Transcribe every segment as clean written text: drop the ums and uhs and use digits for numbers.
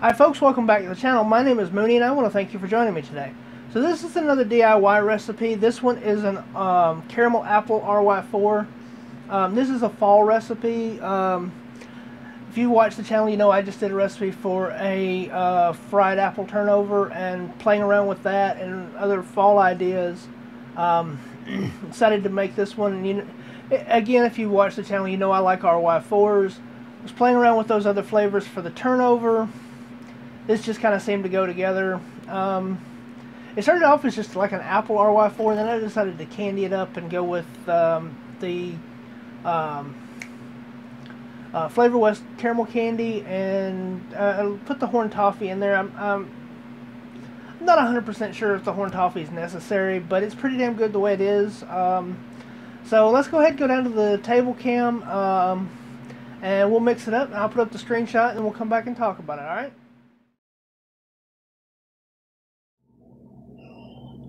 Hi folks, welcome back to the channel. My name is Mooney and I want to thank you for joining me today. So this is another DIY recipe. This one is an caramel apple RY4. This is a fall recipe. If you watch the channel, you know I just did a recipe for a fried apple turnover, and playing around with that and other fall ideas. Decided to make this one. And again, if you watch the channel, you know I like RY4s. Was playing around with those other flavors for the turnover. This just kind of seemed to go together. It started off as just like an apple RY4, and then I decided to candy it up and go with the Flavor West caramel candy, and put the horn toffee in there. I'm not 100% sure if the horn toffee is necessary, but it's pretty damn good the way it is. So let's go ahead and go down to the table cam, and we'll mix it up, and I'll put up the screenshot, and we'll come back and talk about it, alright?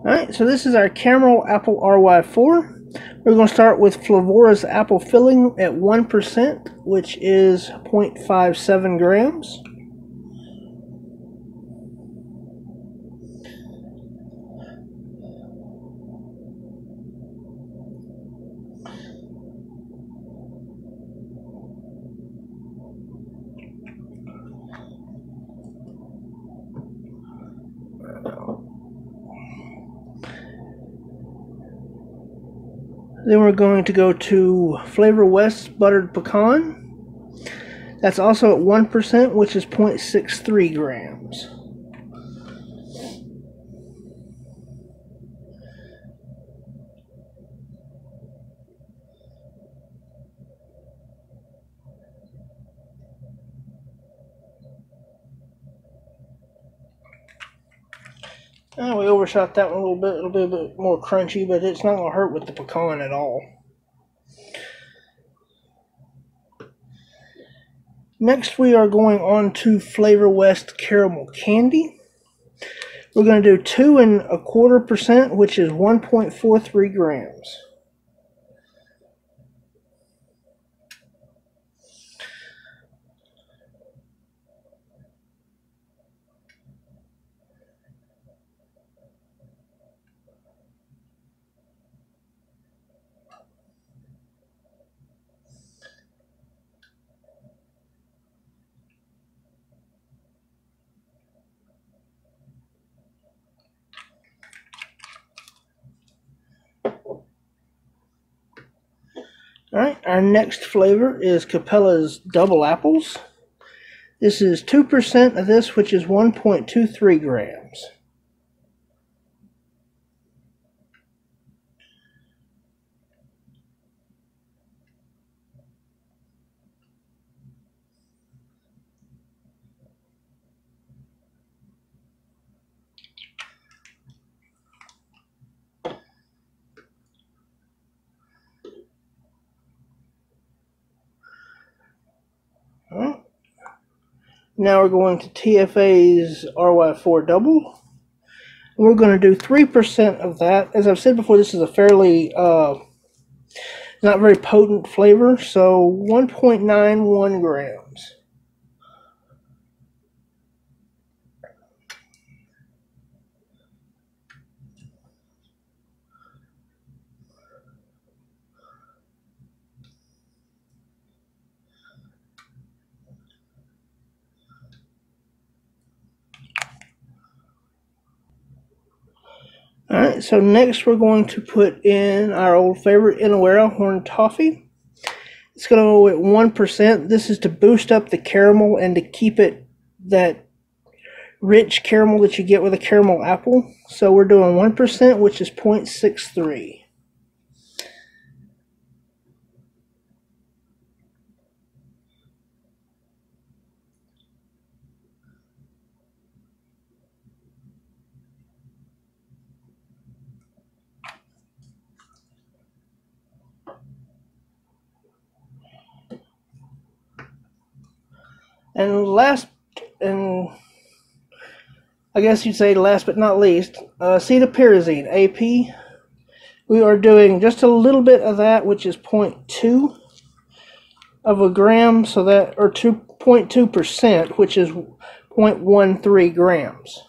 Alright, so this is our caramel apple RY4. We're going to start with Flavora's apple filling at 1%, which is 0.57 grams. Then we're going to go to Flavor West Buttered Pecan. That's also at 1%, which is 0.63 grams. We overshot that one a little bit. It'll be a bit more crunchy, but it's not going to hurt with the pecan at all. Next, we are going on to Flavor West Caramel Candy. We're going to do 2.25%, which is 1.43 grams. Alright, our next flavor is Capella's Double Apples. This is 2% of this, which is 1.23 grams. Alright. Now we're going to TFA's RY4 Double. And we're going to do 3% of that. As I've said before, this is a fairly not very potent flavor, so 1.91 grams. Alright, so next we're going to put in our old favorite Inawera Horn Toffee. It's going to go at 1%. This is to boost up the caramel and to keep it that rich caramel that you get with a caramel apple. So we're doing 1%, which is 0.63. And last, and I guess you'd say last but not least, acetopyrazine, AP. We are doing just a little bit of that, which is 0.2 of a gram, so that, or 2.2%, which is 0.13 grams.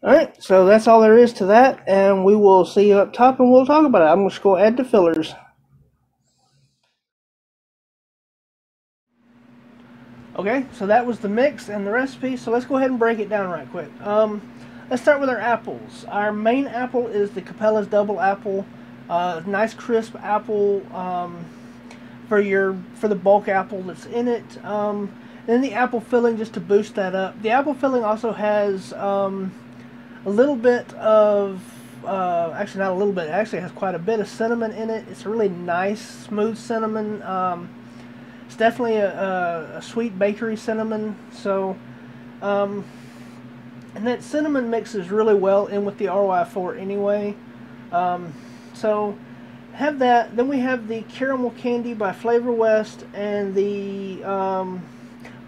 Alright, so that's all there is to that, and we will see you up top and we'll talk about it. I'm just going to add the fillers. Okay, so that was the mix and the recipe, so let's go ahead and break it down right quick. Let's start with our apples. Our main apple is the Capella's Double Apple. Nice crisp apple for the bulk apple that's in it. Then the apple filling, just to boost that up. The apple filling also has a little bit of, actually not a little bit, it actually has quite a bit of cinnamon in it. It's a really nice, smooth cinnamon. It's definitely a sweet bakery cinnamon. So, and that cinnamon mixes really well in with the RY4 anyway. So, have that. Then we have the caramel candy by Flavor West and the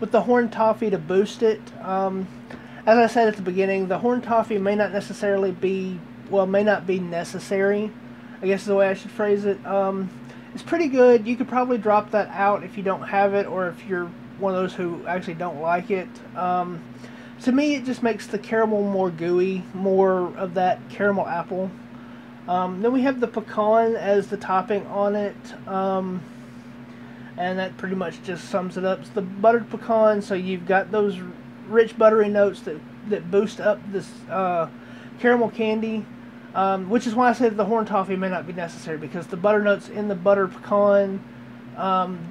with the horn toffee to boost it. As I said at the beginning, the horn toffee may not necessarily be, well, may not be necessary, I guess is the way I should phrase it. It's pretty good. You could probably drop that out if you don't have it, or if you're one of those who actually don't like it. To me, it just makes the caramel more gooey, more of that caramel apple. Then we have the pecan as the topping on it, and that pretty much just sums it up. It's the buttered pecan, so you've got those rich buttery notes that boost up this caramel candy, which is why I said the horn toffee may not be necessary, because the butter notes in the buttered pecan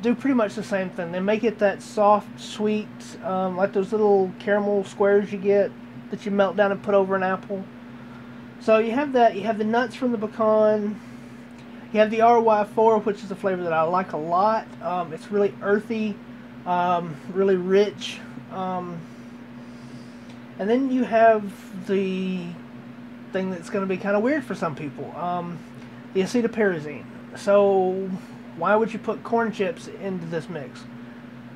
do pretty much the same thing. They make it that soft, sweet, like those little caramel squares you get that you melt down and put over an apple. So you have that. You have the nuts from the pecan. You have the RY4, which is a flavor that I like a lot. It's really earthy, really rich. And then you have the thing that's going to be kind of weird for some people, the acetopyrazine. So why would you put corn chips into this mix?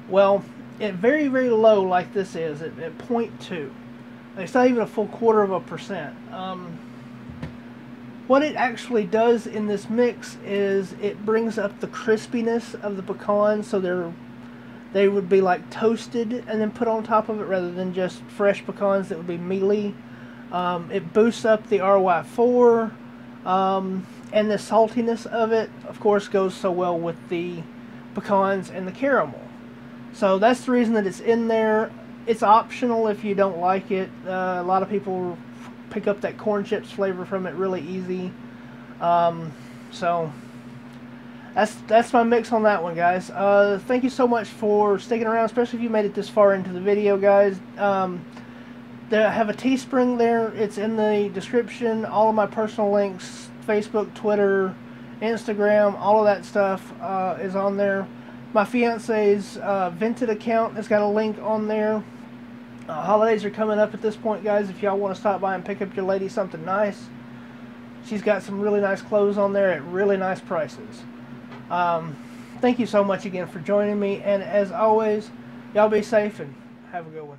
Well, at very, very low like this is, at 0.2, it's not even a full 1/4%. What it actually does in this mix is it brings up the crispiness of the pecan, so they would be like toasted and then put on top of it rather than just fresh pecans that would be mealy. It boosts up the RY4, and the saltiness of it, of course, goes so well with the pecans and the caramel. So that's the reason that it's in there. It's optional if you don't like it. A lot of people pick up that corn chips flavor from it really easy. So that's my mix on that one, guys. Thank you so much for sticking around, especially if you made it this far into the video, guys. I have a Teespring there. It's in the description. All of my personal links, Facebook, Twitter, Instagram, all of that stuff is on there. My fiance's Vinted account has got a link on there. Holidays are coming up at this point, guys. If y'all want to stop by and pick up your lady something nice, she's got some really nice clothes on there at really nice prices. Thank you so much again for joining me, and as always, y'all be safe and have a good one.